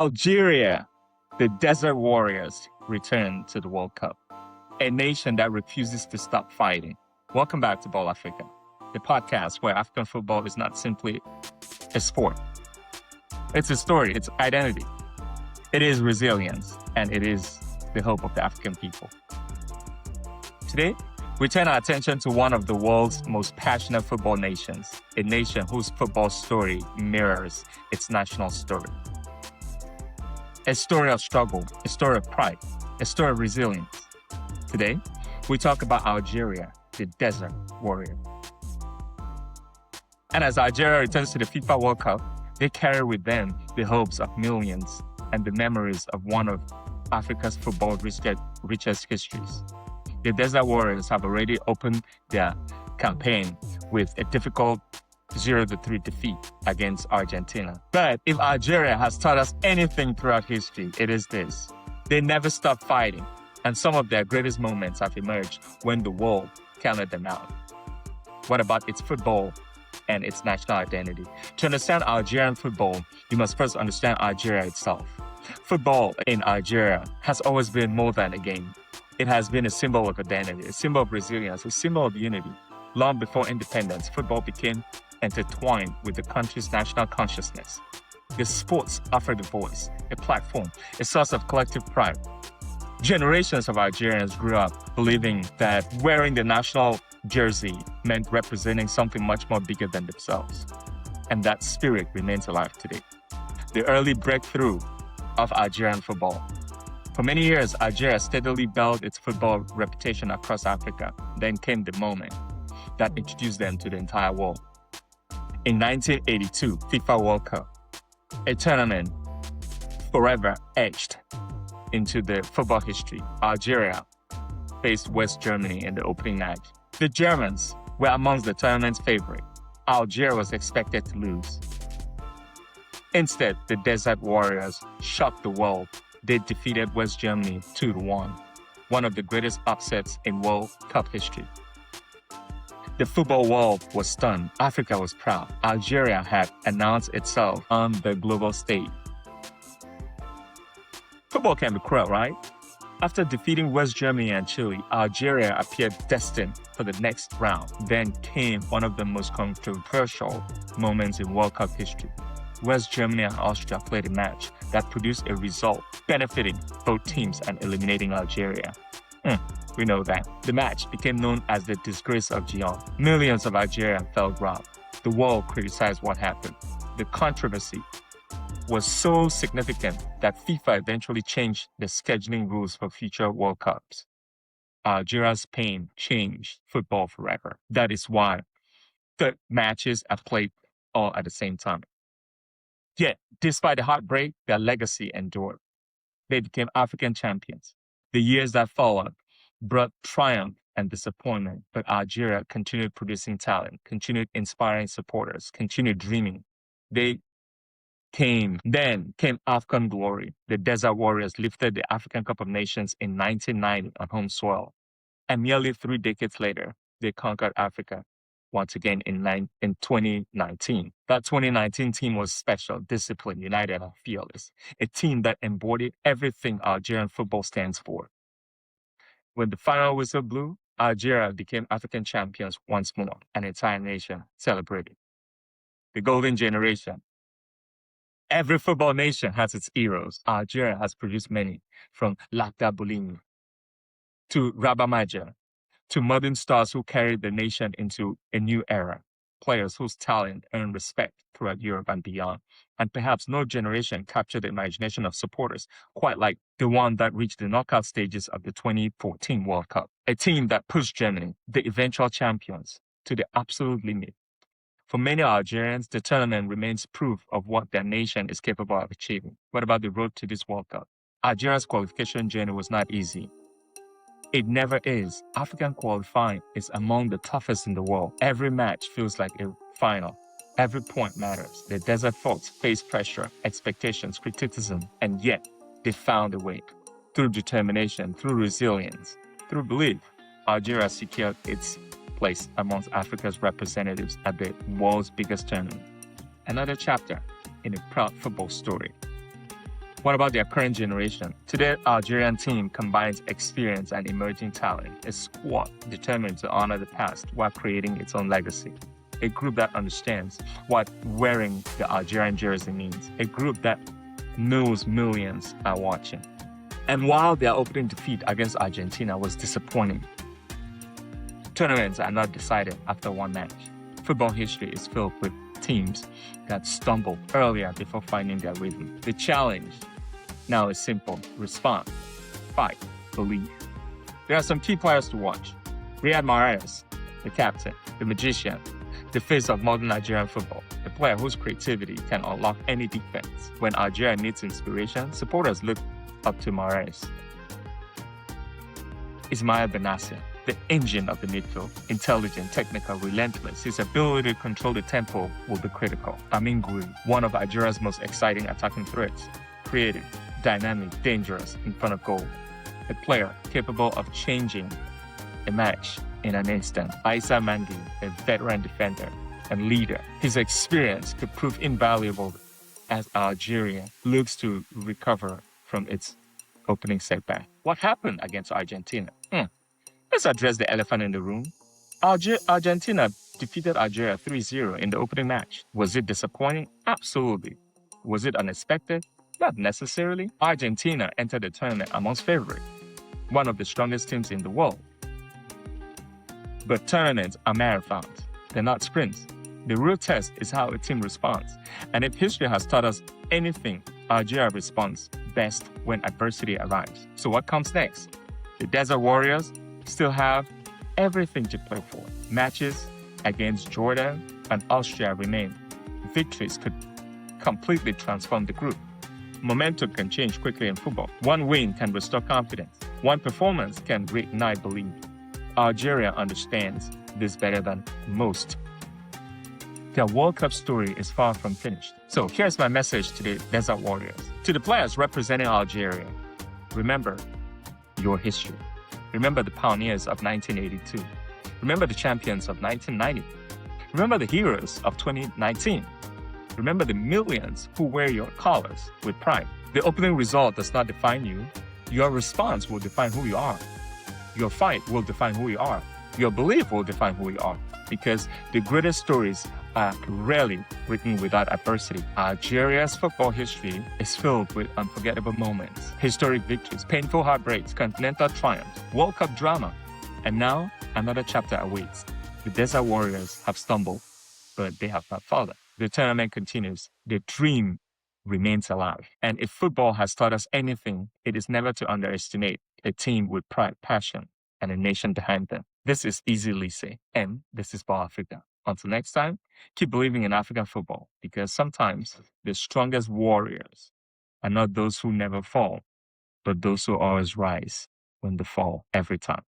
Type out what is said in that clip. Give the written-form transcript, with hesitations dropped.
Algeria, the Desert Warriors, return to the World Cup. A nation that refuses to stop fighting. Welcome back to Ballafrica, the podcast where African football is not simply a sport. It's a story, it's identity. It is resilience, and it is the hope of the African people. Today, we turn our attention to one of the world's most passionate football nations, a nation whose football story mirrors its national story. A story of struggle, a story of pride, a story of resilience. Today, we talk about Algeria, the Desert Warrior. And as Algeria returns to the FIFA World Cup, they carry with them the hopes of millions and the memories of one of Africa's football richest histories. The Desert Warriors have already opened their campaign with a difficult 0-3 defeat against Argentina. But if Algeria has taught us anything throughout history, it is this. They never stop fighting, and some of their greatest moments have emerged when the world counted them out. What about its football and its national identity? To understand Algerian football, you must first understand Algeria itself. Football in Algeria has always been more than a game. It has been a symbol of identity, a symbol of resilience, a symbol of unity. Long before independence, football became intertwined with the country's national consciousness. The sports offered a voice, a platform, a source of collective pride. Generations of Algerians grew up believing that wearing the national jersey meant representing something much more bigger than themselves. And that spirit remains alive today. The early breakthrough of Algerian football. For many years, Algeria steadily built its football reputation across Africa. Then came the moment that introduced them to the entire world. In 1982, FIFA World Cup, a tournament forever etched into the football history, Algeria faced West Germany in the opening match. The Germans were amongst the tournament's favorites. Algeria was expected to lose. Instead, the Desert Warriors shocked the world. They defeated West Germany 2-1, one of the greatest upsets in World Cup history. The football world was stunned. Africa was proud. Algeria had announced itself on the global stage. Football can be cruel, right? After defeating West Germany and Chile, Algeria appeared destined for the next round. Then came one of the most controversial moments in World Cup history. West Germany and Austria played a match that produced a result benefiting both teams and eliminating Algeria. We know that. The match became known as the Disgrace of Gijón. Millions of Algerians felt robbed. The world criticized what happened. The controversy was so significant that FIFA eventually changed the scheduling rules for future World Cups. Algeria's pain changed football forever. That is why the matches are played all at the same time. Yet, despite the heartbreak, their legacy endured. They became African champions. The years that followed brought triumph and disappointment, but Algeria continued producing talent, continued inspiring supporters, continued dreaming. Then came AFCON glory. The Desert Warriors lifted the African Cup of Nations in 1990 on home soil. And nearly 3 decades later, they conquered Africa once again in 2019. That 2019 team was special, disciplined, united, and fearless. A team that embodied everything Algerian football stands for. When the final whistle blew, Algeria became African champions once more. An entire nation celebrated. The golden generation. Every football nation has its heroes. Algeria has produced many, from Lakhdar Boulimi to Rabamaja, to modern stars who carried the nation into a new era, players whose talent earned respect throughout Europe and beyond. And perhaps no generation captured the imagination of supporters quite like the one that reached the knockout stages of the 2014 World Cup. A team that pushed Germany, the eventual champions, to the absolute limit. For many Algerians, the tournament remains proof of what their nation is capable of achieving. What about the road to this World Cup? Algeria's qualification journey was not easy. It never is. African qualifying is among the toughest in the world. Every match feels like a final. Every point matters. The Desert folks faced pressure, expectations, criticism, and yet they found a way. Through determination, through resilience, through belief, Algeria secured its place amongst Africa's representatives at the world's biggest tournament. Another chapter in a proud football story. What about their current generation? Today, Algerian team combines experience and emerging talent, a squad determined to honor the past while creating its own legacy. A group that understands what wearing the Algerian jersey means. A group that knows millions are watching. And while their opening defeat against Argentina was disappointing, tournaments are not decided after one match. Football history is filled with teams that stumbled earlier before finding their rhythm. The challenge now is simple: respond, fight, believe. There are some key players to watch. Riyad Mahrez, the captain, the magician, the face of modern Nigerian football, a player whose creativity can unlock any defense. When Algeria needs inspiration, supporters look up to Mahrez. Ismail Benassia, the engine of the midfield, intelligent, technical, relentless. His ability to control the tempo will be critical. Amin Gouiri, one of Algeria's most exciting attacking threats, creative, dynamic, dangerous in front of goal. A player capable of changing a match in an instant. Aissa Mandi, a veteran defender and leader. His experience could prove invaluable as Algeria looks to recover from its opening setback. What happened against Argentina? Let's address the elephant in the room. Argentina defeated Algeria 3-0 in the opening match. Was it disappointing? Absolutely. Was it unexpected? Not necessarily. Argentina entered the tournament amongst favorites, one of the strongest teams in the world. But tournaments are marathons. They're not sprints. The real test is how a team responds. And if history has taught us anything, Algeria responds best when adversity arrives. So what comes next? The Desert Warriors still have everything to play for. Matches against Jordan and Austria remain. Victories could completely transform the group. Momentum can change quickly in football. One win can restore confidence. One performance can reignite belief. Algeria understands this better than most. Their World Cup story is far from finished. So here's my message to the Desert Warriors. To the players representing Algeria, remember your history. Remember the pioneers of 1982. Remember the champions of 1990. Remember the heroes of 2019. Remember the millions who wear your colors with pride. The opening result does not define you. Your response will define who you are. Your fight will define who you are. Your belief will define who you are. Because the greatest stories are rarely written without adversity. Algeria's football history is filled with unforgettable moments, historic victories, painful heartbreaks, continental triumphs, World Cup drama. And now, another chapter awaits. The Desert Warriors have stumbled, but they have not fallen. The tournament continues. The dream remains alive. And if football has taught us anything, it is never to underestimate a team with pride, passion, and a nation behind them. This is Easy Lise, and this is Ballafrica. Until next time, keep believing in African football, because sometimes the strongest warriors are not those who never fall, but those who always rise when they fall every time.